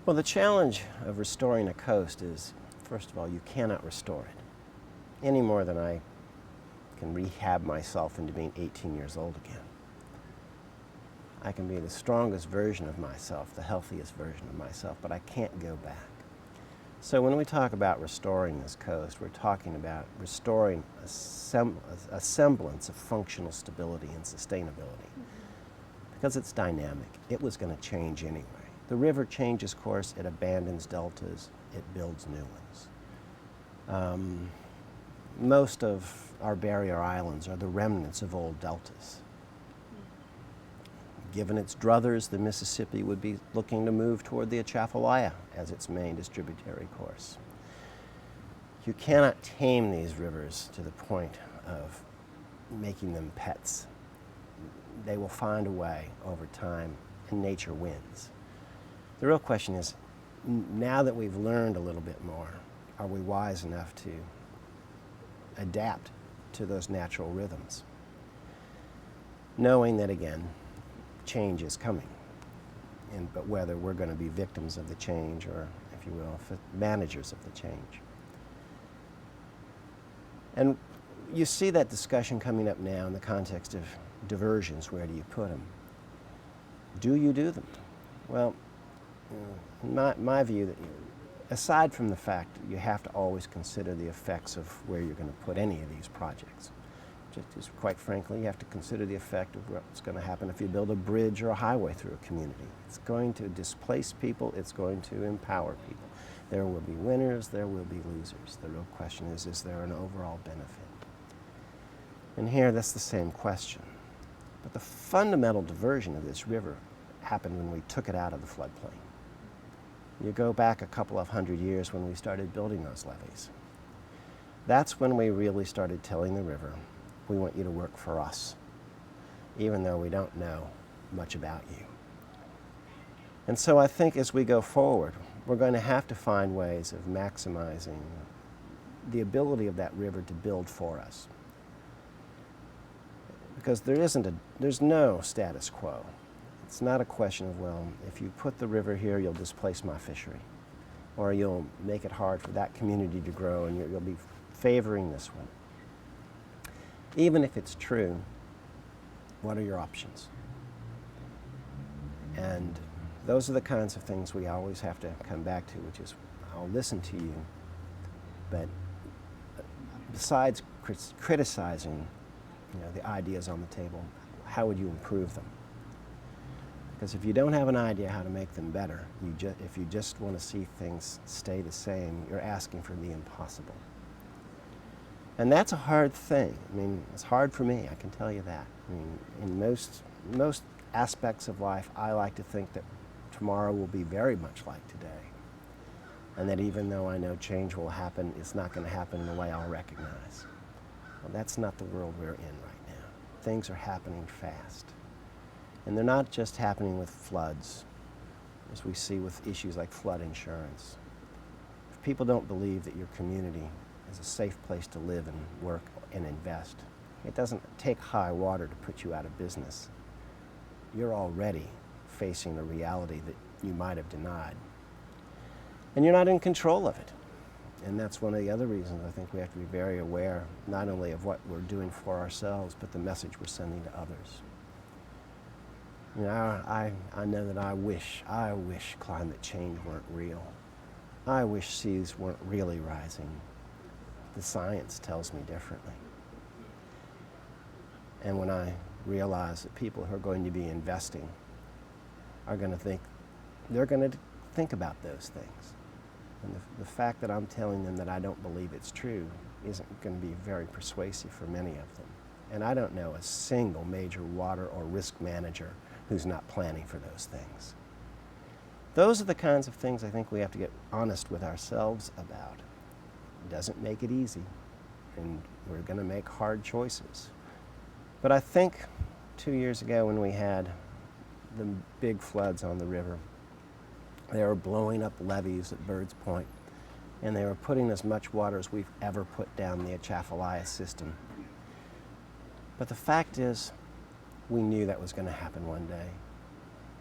Well, the challenge of restoring a coast is, first of all, you cannot restore it any more than I can rehab myself into being 18 years old again. I can be the strongest version of myself, the healthiest version of myself, but I can't go back. So when we talk about restoring this coast, we're talking about restoring a semblance of functional stability and sustainability. Because it's dynamic. It was going to change anyway. The river changes course, it abandons deltas, it builds new ones. Most of our barrier islands are the remnants of old deltas. Given its druthers, the Mississippi would be looking to move toward the Atchafalaya as its main distributary course. You cannot tame these rivers to the point of making them pets. They will find a way over time, and nature wins. The real question is, now that we've learned a little bit more, are we wise enough to adapt to those natural rhythms? Knowing that, again, change is coming, but whether we're going to be victims of the change or, if you will, managers of the change. And you see that discussion coming up now in the context of diversions. Where do you put them? Do you do them? Well, in my view, that aside from the fact that you have to always consider the effects of where you're going to put any of these projects, just quite frankly, you have to consider the effect of what's going to happen if you build a bridge or a highway through a community. It's going to displace people, it's going to empower people. There will be winners, there will be losers. The real question is there an overall benefit? And here, that's the same question. But the fundamental diversion of this river happened when we took it out of the floodplain. You go back a couple of hundred years when we started building those levees. That's when we really started telling the river, we want you to work for us, even though we don't know much about you. And so I think as we go forward, we're going to have to find ways of maximizing the ability of that river to build for us. Because there's no status quo. It's not a question of, well, if you put the river here, you'll displace my fishery, or you'll make it hard for that community to grow, and you'll be favoring this one. Even if it's true, what are your options? And those are the kinds of things we always have to come back to, which is, I'll listen to you, but besides criticizing, the ideas on the table, how would you improve them? Because if you don't have an idea how to make them better, if you just want to see things stay the same, you're asking for the impossible. And that's a hard thing. I mean, it's hard for me, I can tell you that. I mean, in most aspects of life, I like to think that tomorrow will be very much like today. And that even though I know change will happen, it's not going to happen in a way I'll recognize. Well, that's not the world we're in right now. Things are happening fast. And they're not just happening with floods, as we see with issues like flood insurance. If people don't believe that your community is a safe place to live and work and invest, it doesn't take high water to put you out of business. You're already facing a reality that you might have denied. And you're not in control of it. And that's one of the other reasons I think we have to be very aware, not only of what we're doing for ourselves, but the message we're sending to others. I know that I wish climate change weren't real. I wish seas weren't really rising. The science tells me differently. And when I realize that people who are going to be investing are going to think about those things. And the fact that I'm telling them that I don't believe it's true isn't going to be very persuasive for many of them. And I don't know a single major water or risk manager who's not planning for those things. Those are the kinds of things I think we have to get honest with ourselves about. It doesn't make it easy, and we're going to make hard choices. But I think 2 years ago when we had the big floods on the river, they were blowing up levees at Bird's Point, and they were putting as much water as we've ever put down the Atchafalaya system. But the fact is, we knew that was going to happen one day,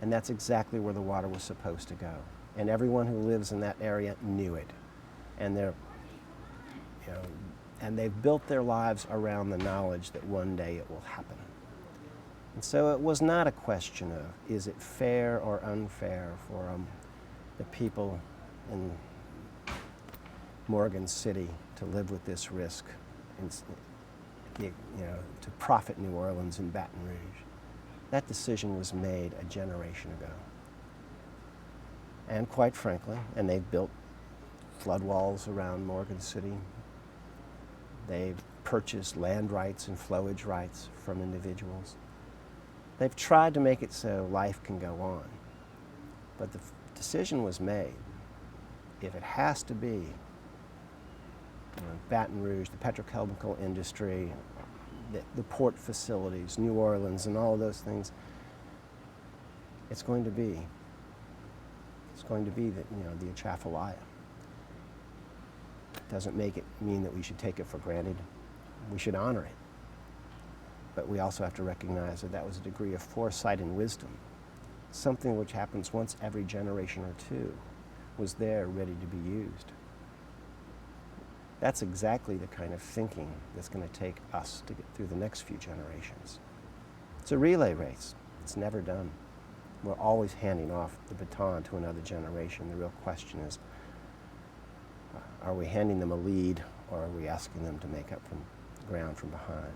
and that's exactly where the water was supposed to go. And everyone who lives in that area knew it. And and they've built their lives around the knowledge that one day it will happen. And so it was not a question of, is it fair or unfair for the people in Morgan City to live with this risk, and, to profit New Orleans and Baton Rouge. That decision was made a generation ago. And quite frankly, and they've built flood walls around Morgan City. They've purchased land rights and flowage rights from individuals. They've tried to make it so life can go on. But the decision was made. If it has to be Baton Rouge, the petrochemical industry, the port facilities, New Orleans, and all of those things, it's going to be the Atchafalaya. Doesn't make it mean that we should take it for granted. We should honor it. But we also have to recognize that that was a degree of foresight and wisdom. Something which happens once every generation or two was there ready to be used. That's exactly the kind of thinking that's going to take us to get through the next few generations. It's a relay race. It's never done. We're always handing off the baton to another generation. The real question is, are we handing them a lead, or are we asking them to make up from ground from behind?